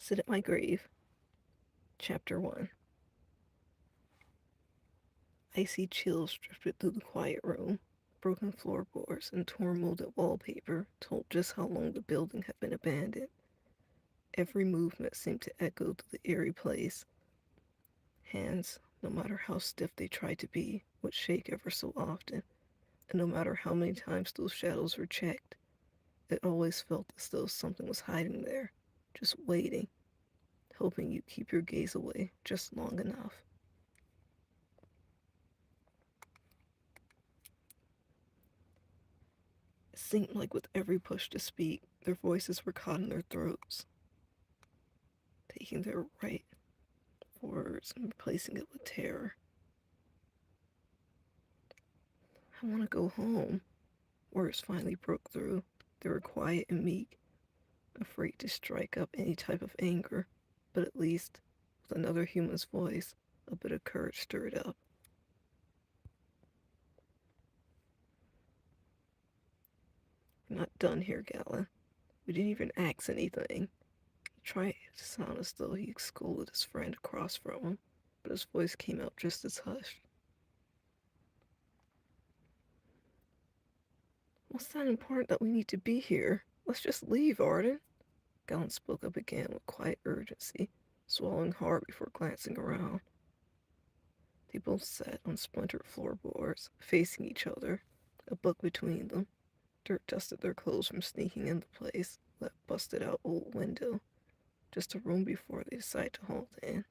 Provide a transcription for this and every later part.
Sit at my grave. Chapter 1. Icy chills drifted through the quiet room. Broken floorboards and torn molded wallpaper told just how long the building had been abandoned. Every movement seemed to echo through the eerie place. Hands, no matter how stiff they tried to be, would shake ever so often, and no matter how many times those shadows were checked, it always felt as though something was hiding there, just waiting, hoping you'd keep your gaze away just long enough. It seemed like with every push to speak, their voices were caught in their throats, taking their right words and replacing it with terror. I want to go home. Words finally broke through. They were quiet and meek, afraid to strike up any type of anger, but at least, with another human's voice, a bit of courage stirred up. We're not done here, Galen. We didn't even ask anything. He tried to sound as though he scolded his friend across from him, but his voice came out just as hushed. What's that important that we need to be here? Let's just leave, Arden. Galen spoke up again with quiet urgency, swallowing hard before glancing around. They both sat on splintered floorboards, facing each other, a book between them. Dirt dusted their clothes from sneaking into place, that busted out old window, just a room before they decided to halt in.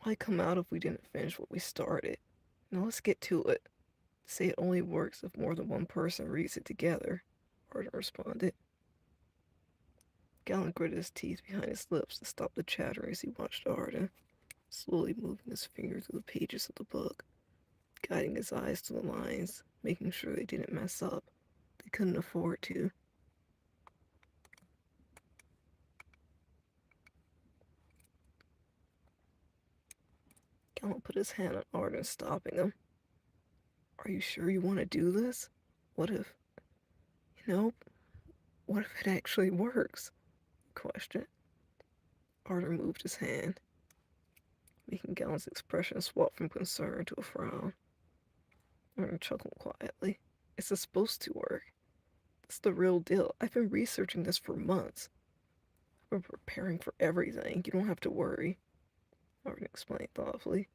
Why come out if we didn't finish what we started? Now let's get to it. Say it only works if more than one person reads it together, Arden responded. Galen gritted his teeth behind his lips to stop the chatter as he watched Arden, slowly moving his finger through the pages of the book, guiding his eyes to the lines, making sure they didn't mess up. They couldn't afford to. Galen put his hand on Arden, stopping him. Are you sure you want to do this? What if, you know, what if it actually works? He questioned. Arden moved his hand, making Galen's expression swap from concern to a frown. Arden chuckled quietly. It's supposed to work. It's the real deal. I've been researching this for months. I've been preparing for everything. You don't have to worry, Arden explained thoughtfully.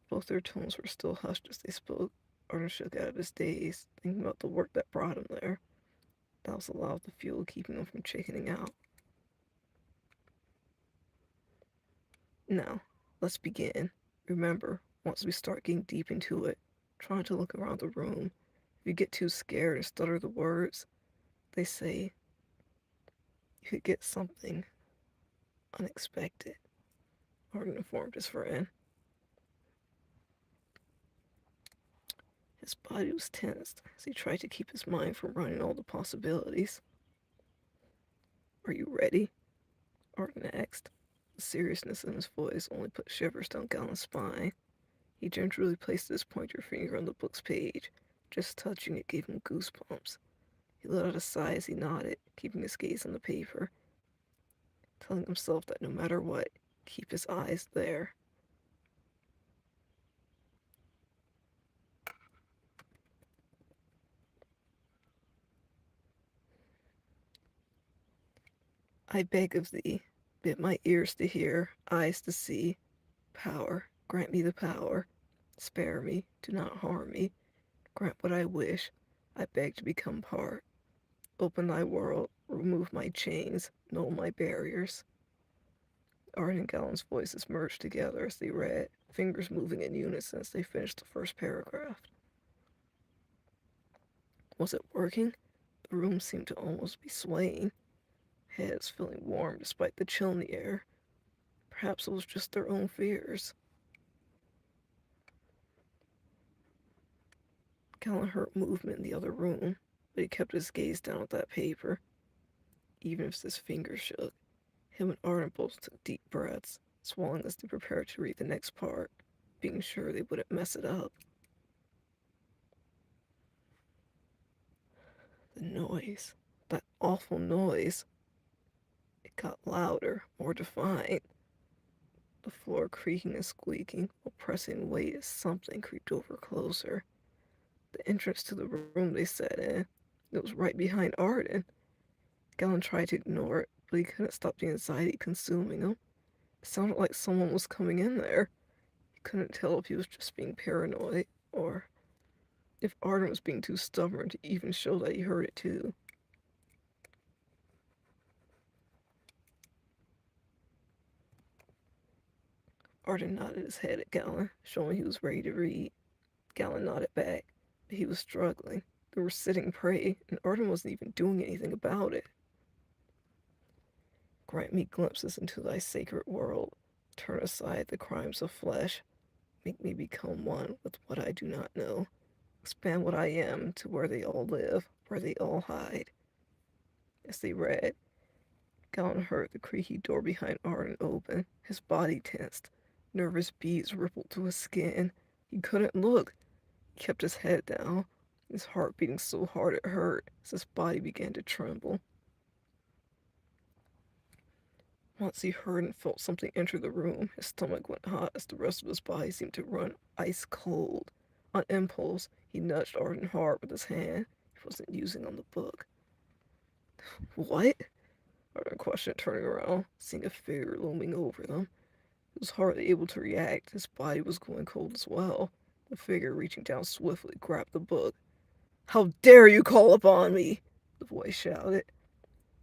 Both their tones were still hushed as they spoke. Arden shook out of his daze, thinking about the work that brought him there. That was a lot of the fuel keeping him from chickening out. Now, let's begin. Remember, once we start getting deep into it, trying to look around the room, if you get too scared and stutter the words, they say you could get something unexpected, Arden informed his friend. His body was tensed as he tried to keep his mind from running all the possibilities. Are you ready? Arden asked. The seriousness in his voice only put shivers down Galen's spine. He gingerly placed his pointer finger on the book's page. Just touching it gave him goosebumps. He let out a sigh as he nodded, keeping his gaze on the paper, telling himself that no matter what, keep his eyes there. I beg of thee, bid my ears to hear, eyes to see. Power, grant me the power. Spare me, do not harm me. Grant what I wish. I beg to become part. Open thy world, remove my chains, null my barriers. Arden and Galen's voices merged together as they read, fingers moving in unison as they finished the first paragraph. Was it working? The room seemed to almost be swaying, heads feeling warm despite the chill in the air. Perhaps it was just their own fears. Galen heard movement in the other room, but he kept his gaze down at that paper. Even if his fingers shook, him and Arden both took deep breaths, swallowing as they prepared to read the next part, being sure they wouldn't mess it up. The noise, that awful noise. It got louder, more defined. The floor creaking and squeaking, oppressing weight as something creeped over closer. The entrance to the room they sat in, it was right behind Arden. Galen tried to ignore it, but he couldn't stop the anxiety consuming him. It sounded like someone was coming in there. He couldn't tell if he was just being paranoid, or if Arden was being too stubborn to even show that he heard it too. Arden nodded his head at Galen, showing he was ready to read. Galen nodded back, but he was struggling. They were sitting prey, and Arden wasn't even doing anything about it. Grant me glimpses into thy sacred world. Turn aside the crimes of flesh. Make me become one with what I do not know. Expand what I am to where they all live, where they all hide. As they read, Galen heard the creaky door behind Arden open. His body tensed. Nervous beads rippled to his skin. He couldn't look. He kept his head down, his heart beating so hard it hurt as his body began to tremble. Once he heard and felt something enter the room, his stomach went hot as the rest of his body seemed to run ice cold. On impulse, he nudged Arden hard with his hand he wasn't using on the book. What? Arden questioned, turning around, seeing a figure looming over them. He was hardly able to react. His body was going cold as well. The figure, reaching down swiftly, grabbed the book. How dare you call upon me? The voice shouted.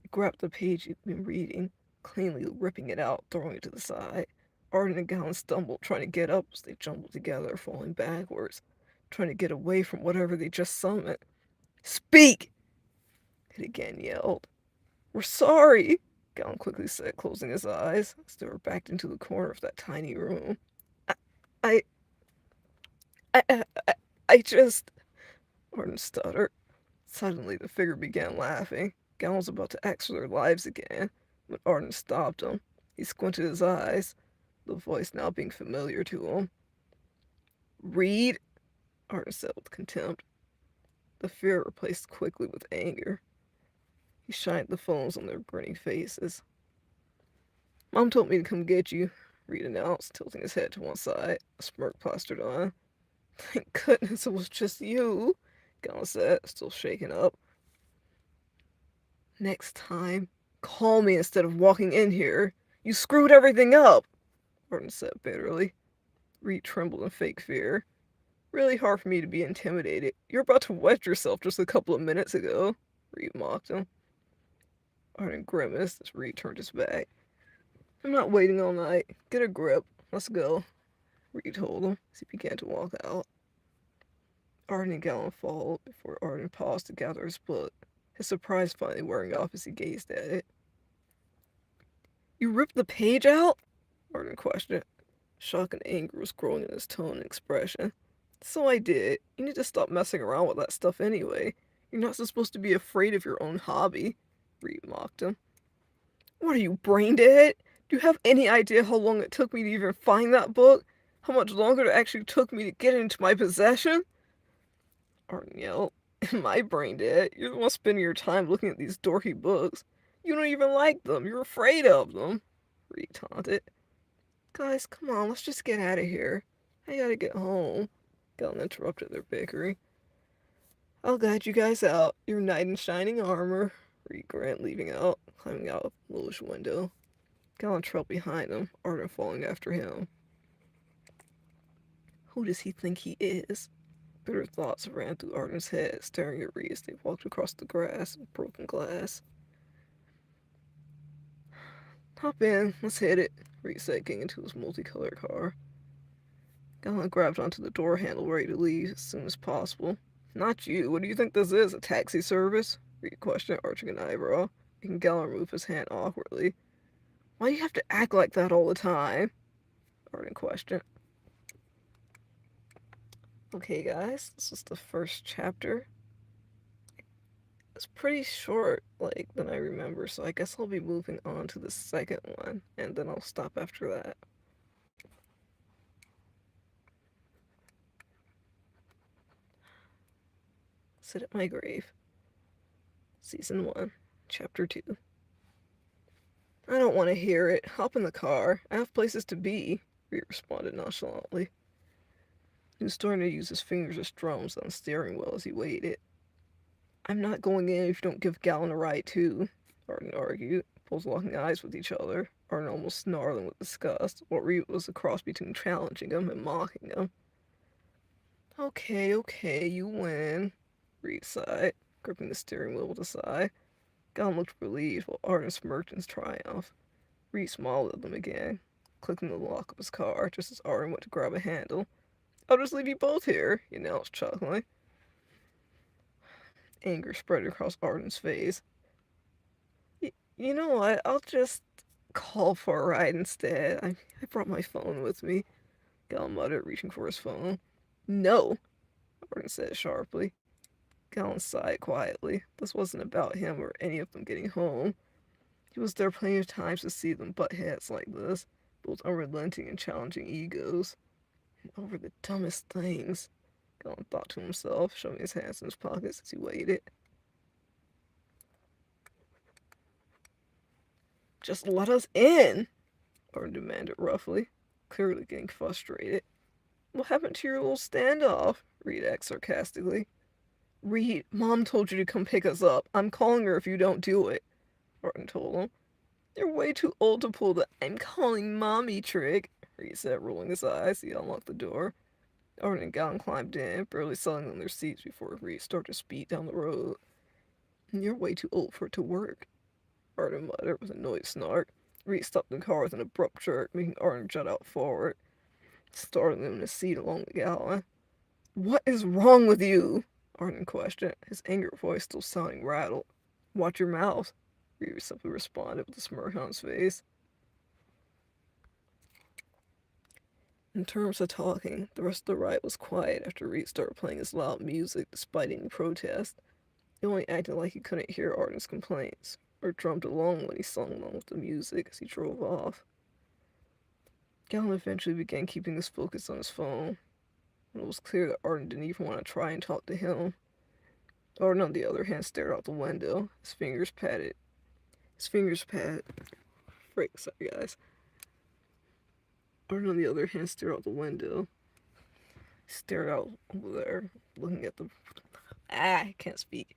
He grabbed the page he'd been reading, cleanly ripping it out, throwing it to the side. Arden and Galen stumbled, trying to get up as they jumbled together, falling backwards, trying to get away from whatever they just summoned. Speak! It again yelled. We're sorry, Galen quickly said, closing his eyes as they were backed into the corner of that tiny room. I, I, I, I just... Arden stuttered. Suddenly, the figure began laughing. Galen was about to ask for their lives again, when Arden stopped him. He squinted his eyes, the voice now being familiar to him. Read, Arden said with contempt. The fear replaced quickly with anger. He shined the phones on their grinning faces. Mom told me to come get you, Reed announced, tilting his head to one side, a smirk plastered on. Thank goodness it was just you, Galen said, still shaken up. Next time, call me instead of walking in here. You screwed everything up, Arden said bitterly. Reed trembled in fake fear. Really hard for me to be intimidated. You're about to wet yourself just a couple of minutes ago, Reed mocked him. Arden grimaced as Reed turned his back. I'm not waiting all night. Get a grip. Let's go, Reed told him as he began to walk out. Arden and Galen followed before Arden paused to gather his book, his surprise finally wearing off as he gazed at it. You ripped the page out? Arden questioned. Shock and anger was growing in his tone and expression. So I did. You need to stop messing around with that stuff anyway. You're not supposed to be afraid of your own hobby, Reed mocked him. What are you, brain dead? Do you have any idea how long it took me to even find that book? How much longer it actually took me to get it into my possession? Arden yelled. Am I brain dead? You're the one spending your time looking at these dorky books. You don't even like them. You're afraid of them, Reed taunted. Guys, come on, let's just get out of here. I gotta get home. Galen interrupted their bickering. I'll guide you guys out, your knight in shining armor, Reed grinned, leaving out, climbing out of the bluish window. Galen trailed behind him, Arden following after him. Who does he think he is? Bitter thoughts ran through Arden's head, staring at Reed as they walked across the grass and broken glass. Hop in, let's hit it, Reed said, getting into his multicolored car. Galen grabbed onto the door handle, ready to leave as soon as possible. Not you. What do you think this is, a taxi service? Reed questioned, arching an eyebrow, making Galen move his hand awkwardly. Why do you have to act like that all the time? Arden questioned. Okay, guys, this is the first chapter. It's pretty short, than I remember, so I guess I'll be moving on to the second one, and then I'll stop after that. Sit at My Grave. Season 1. Chapter 2. I don't want to hear it. Hop in the car. I have places to be, Reed responded nonchalantly. He was starting to use his fingers as drums on the steering wheel as he waited. I'm not going in if you don't give Gallon a ride, too, Arden argued, both locking eyes with each other, Arden almost snarling with disgust, while Reed was a cross between challenging him and mocking him. Okay, you win, Reed sighed, gripping the steering wheel with a sigh. Gallon looked relieved while Arden smirked in triumph. Reed smiled at them again, clicking the lock of his car just as Arden went to grab a handle. I'll just leave you both here, he announced, chuckling. Anger spread across Arden's face. You know what? I'll just call for a ride instead. I brought my phone with me, Gallon muttered, reaching for his phone. No, Arden said sharply. Gallon sighed quietly. This wasn't about him or any of them getting home. He was there plenty of times to see them butt heads like this, both unrelenting and challenging egos. And over the dumbest things, Gallon thought to himself, shoving his hands in his pockets as he waited. Just let us in, Arden demanded roughly, clearly getting frustrated. What happened to your little standoff? Reed asked sarcastically. Reed, Mom told you to come pick us up. I'm calling her if you don't do it, Arden told him. You're way too old to pull the I'm calling Mommy trick, Reed said, rolling his eyes as he unlocked the door. Arden and Gallon climbed in, barely settling on their seats before Reed started to speed down the road. You're way too old for it to work, Arden muttered with a annoyed snark. Reed stopped the car with an abrupt jerk, making Arden jut out forward, startling him in his seat along the Gallon. What is wrong with you? Arden questioned, his angry voice still sounding rattled. Watch your mouth, Reed simply responded with a smirk on his face. In terms of talking, the rest of the ride was quiet after Reed started playing his loud music despite any protest. He only acted like he couldn't hear Arden's complaints, or drummed along when he sung along with the music as he drove off. Gallon eventually began keeping his focus on his phone, and it was clear that Arden didn't even want to try and talk to him. Arden, on the other hand, stared out the window, his fingers patted. Frick, sorry guys. Arden, on the other hand, stared out the window. He stared out over there, looking at the. I can't speak.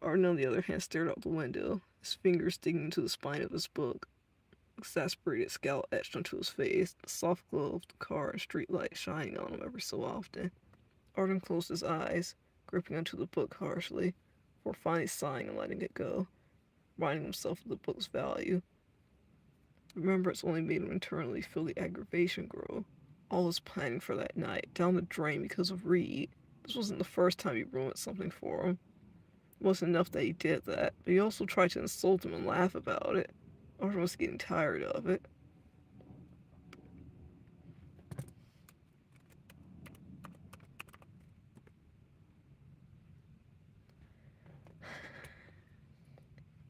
Arden, on the other hand, stared out the window, his fingers digging into the spine of his book. Exasperated scowl etched onto his face, the soft glow of the car and street light shining on him every so often. Arden closed his eyes, gripping onto the book harshly, before finally sighing and letting it go, reminding himself of the book's value. Remembrance only made him internally feel the aggravation grow. All his planning for that night, down the drain because of Reed. This wasn't the first time he ruined something for him. It wasn't enough that he did that, but he also tried to insult him and laugh about it. Arden was getting tired of it.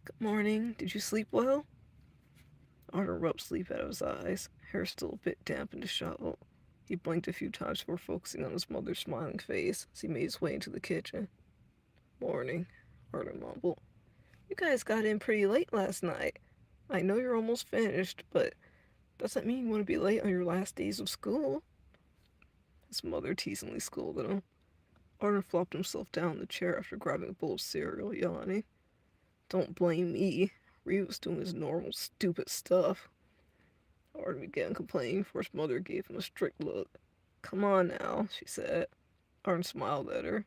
Good morning. Did you sleep well? Arden rubbed sleep out of his eyes, hair still a bit damp and disheveled. He blinked a few times before focusing on his mother's smiling face as he made his way into the kitchen. Morning, Arden mumbled. You guys got in pretty late last night. I know you're almost finished, but doesn't mean you want to be late on your last days of school. His mother teasingly scolded him. Arden flopped himself down in the chair after grabbing a bowl of cereal, yawning. Don't blame me. Reed was doing his normal, stupid stuff. Arden began complaining before his mother gave him a strict look. Come on now, she said. Arden smiled at her.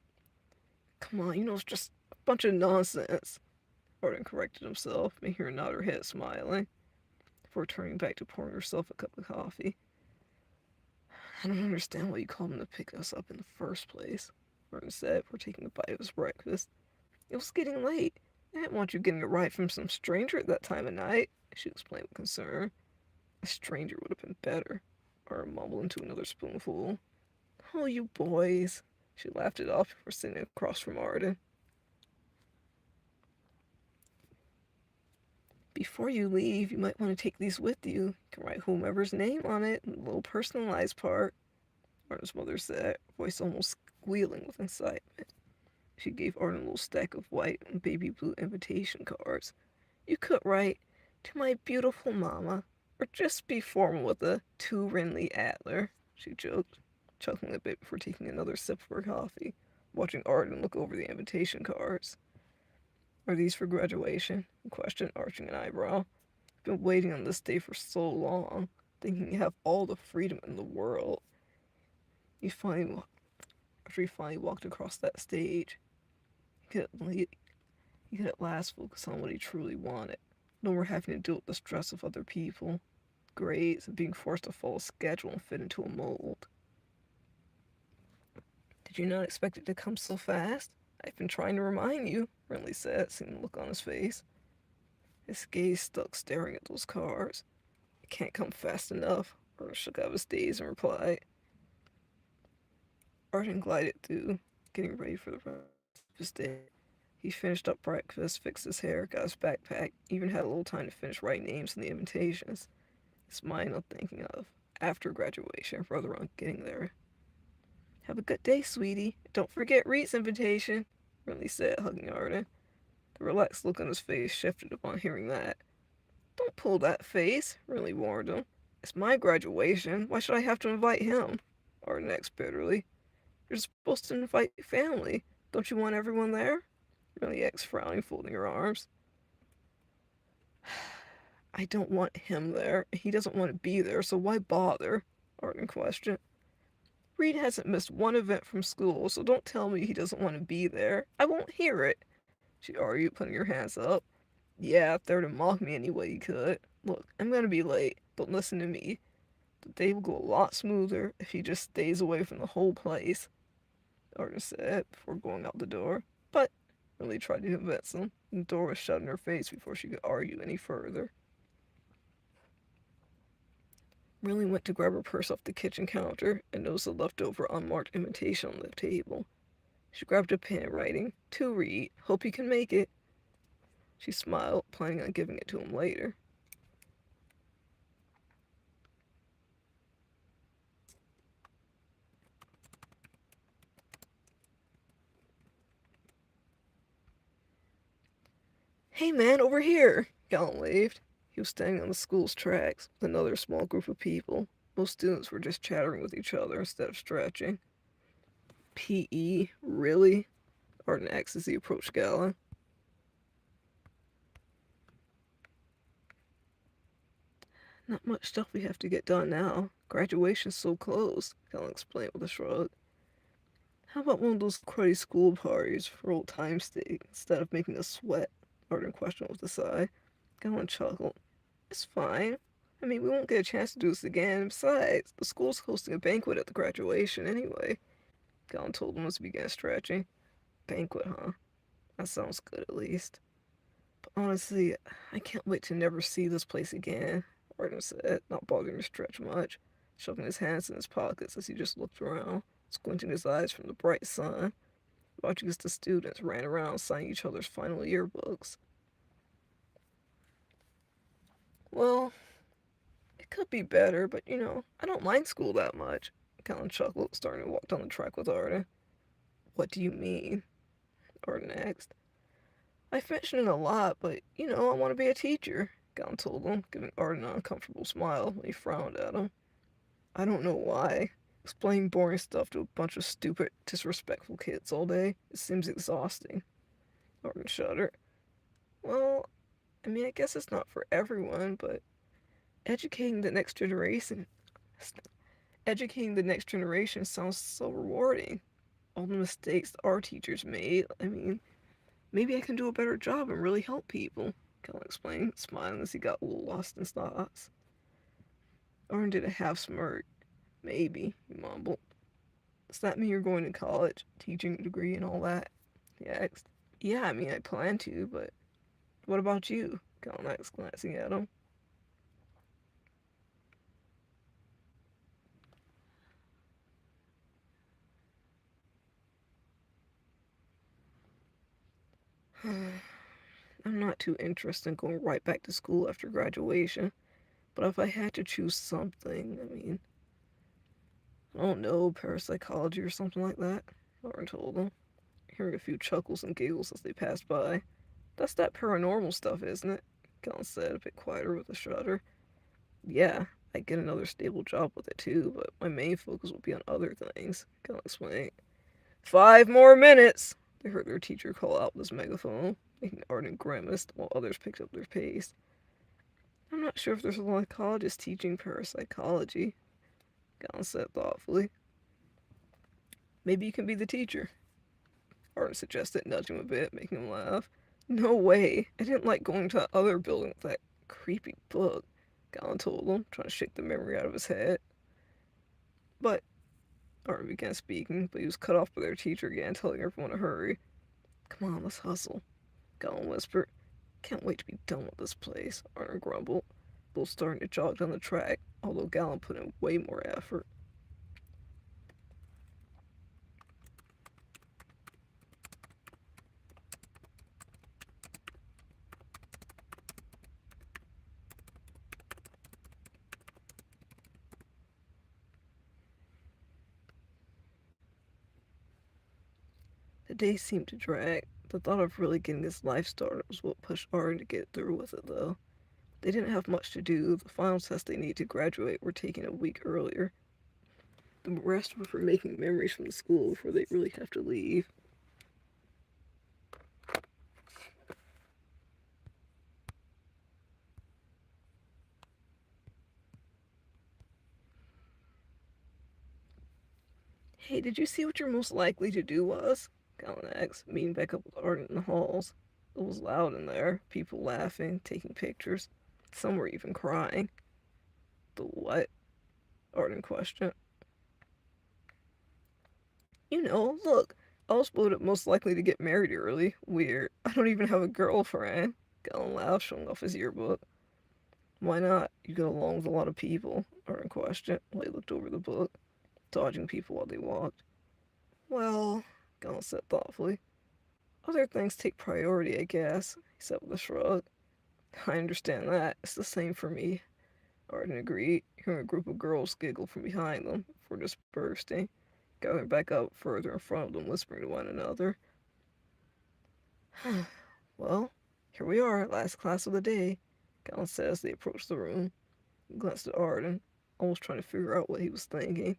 Come on, you know it's just a bunch of nonsense. Arden corrected himself, making her nod her head, smiling, before turning back to pouring herself a cup of coffee. I don't understand why you called him to pick us up in the first place, Arden said, before taking a bite of his breakfast. It was getting late. I didn't want you getting a ride from some stranger at that time of night, she explained with concern. A stranger would have been better, Arden mumbled into another spoonful. Oh, you boys. She laughed it off before sitting across from Arden. Before you leave, you might want to take these with you. You can write whomever's name on it, and the little personalized part, Arden's mother said, voice almost squealing with excitement. She gave Arden a little stack of white and baby blue invitation cards. You could write, "To my beautiful mama," or just be formal with a "To Renly Adler," she joked, chuckling a bit before taking another sip of her coffee, watching Arden look over the invitation cards. "Are these for graduation?" he questioned, arching an eyebrow. "I've been waiting on this day for so long, thinking you have all the freedom in the world." He finally, after he finally walked across that stage, he could at last focus on what he truly wanted. No more having to deal with the stress of other people, grades, and being forced to follow a schedule and fit into a mold. "Did you not expect it to come so fast? I've been trying to remind you," Renly said, seeing the look on his face. His gaze stuck staring at those cards. "It can't come fast enough," Arden shook out his daze and replied. Arden glided through, getting ready for the rest of his day. He finished up breakfast, fixed his hair, got his backpack, even had a little time to finish writing names in the invitations. His mind on thinking of after graduation rather than getting there. "Have a good day, sweetie. Don't forget Reed's invitation," Renly said, hugging Arden. The relaxed look on his face shifted upon hearing that. "Don't pull that face," Renly warned him. "It's my graduation. Why should I have to invite him?" Arden asked bitterly. "You're supposed to invite family. Don't you want everyone there?" Renly asked, frowning, folding her arms. "I don't want him there. He doesn't want to be there, so why bother?" Arden questioned. "Reed hasn't missed one event from school, so don't tell me he doesn't want to be there. I won't hear it," she argued, putting her hands up. "Yeah, if they were to mock me any way you could. Look, I'm gonna be late. Don't listen to me. The day will go a lot smoother if he just stays away from the whole place," Arden said before going out the door. But Renly tried to convince him, and the door was shut in her face before she could argue any further. Renly went to grab her purse off the kitchen counter and noticed a leftover unmarked invitation on the table. She grabbed a pen, writing, "To Reed. Hope you can make it." She smiled, planning on giving it to him later. "Hey man, over here!" Gallon waved. He was standing on the school's tracks with another small group of people. Most students were just chattering with each other instead of stretching. "PE? Really?" Arden asked as he approached Gallon. "Not much stuff we have to get done now. Graduation's so close," Gallon explained with a shrug. "How about one of those cruddy school parties for old time's sake, instead of making us sweat?" Arden questioned with a sigh. Gallon chuckled. "It's fine. I mean, we won't get a chance to do this again. Besides, the school's hosting a banquet at the graduation anyway," Gallon told him as he began stretching. "Banquet, huh? That sounds good at least. But honestly, I can't wait to never see this place again," Arden said, not bothering to stretch much, shoving his hands in his pockets as he just looked around, squinting his eyes from the bright sun, watching as the students ran around signing each other's final yearbooks. "Well, it could be better, but I don't mind school that much," Colin chuckled, starting to walk down the track with Arden. "What do you mean?" Arden asked. "I've mentioned it a lot, but I want to be a teacher," Colin told him, giving Arden an uncomfortable smile when he frowned at him. "I don't know why. Explaining boring stuff to a bunch of stupid, disrespectful kids all day, it seems exhausting." Arden shuddered. "Well, I mean, I guess it's not for everyone, but educating the next generation educating the next generation sounds so rewarding. All the mistakes our teachers made. I mean, maybe I can do a better job and really help people," Kel explained, smiling as he got a little lost in thoughts. Arden did a half smirk. "Maybe," he mumbled. "Does that mean you're going to college, teaching degree and all that?" he asked. "Yeah, I mean, I plan to, but what about you?" Kel asked, glancing at him. "I'm not too interested in going right back to school after graduation, but if I had to choose something, I mean, I don't know, parapsychology or something like that," Lauren told him. hearing a few chuckles and giggles as they passed by. That's that paranormal stuff, isn't it? Galen said, a bit quieter with a shudder. Yeah, I'd get another stable job with it too, but my main focus will be on other things, Galen explained. 5 more minutes! They heard their teacher call out with his megaphone, making Arden grimace while others picked up their pace. I'm not sure if there's a psychologist teaching parapsychology, Galen said thoughtfully. Maybe you can be the teacher, Arden suggested, nudging him a bit, making him laugh. No way. I didn't like going to that other building with that creepy book, Galen told him, trying to shake the memory out of his head. But Arden began speaking, but he was cut off by their teacher again, telling everyone to hurry. Come on, let's hustle, Galen whispered. Can't wait to be done with this place, Arden grumbled, both starting to jog down the track, although Galen put in way more effort. The day seemed to drag. The thought of really getting this life started was what pushed Arden to get through with it, though. They didn't have much to do. The final tests they needed to graduate were taken a week earlier. The rest were for making memories from the school before they really have to leave. Hey, did you see what you're most likely to do was? Galen asked, meeting back up with Arden in the halls. It was loud in there, people laughing, taking pictures. Some were even crying. The what? Arden questioned. You know, look, I was voted most likely to get married early. Weird. I don't even have a girlfriend. Galen laughed, showing off his yearbook. Why not? You get along with a lot of people, Arden questioned while he looked over the book, dodging people while they walked. Well, Galen said thoughtfully, other things take priority, I guess, he said with a shrug. I understand that. It's the same for me, Arden agreed, hearing a group of girls giggle from behind them before dispersing, gathering back up further in front of them, whispering to one another. Well, here we are, last class of the day, Galen said as they approached the room. He glanced at Arden, almost trying to figure out what he was thinking.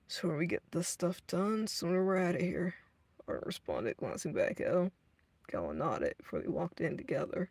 Sooner we get this stuff done, sooner we're out of here, Arden responded, glancing back at him. Galen nodded before they walked in together.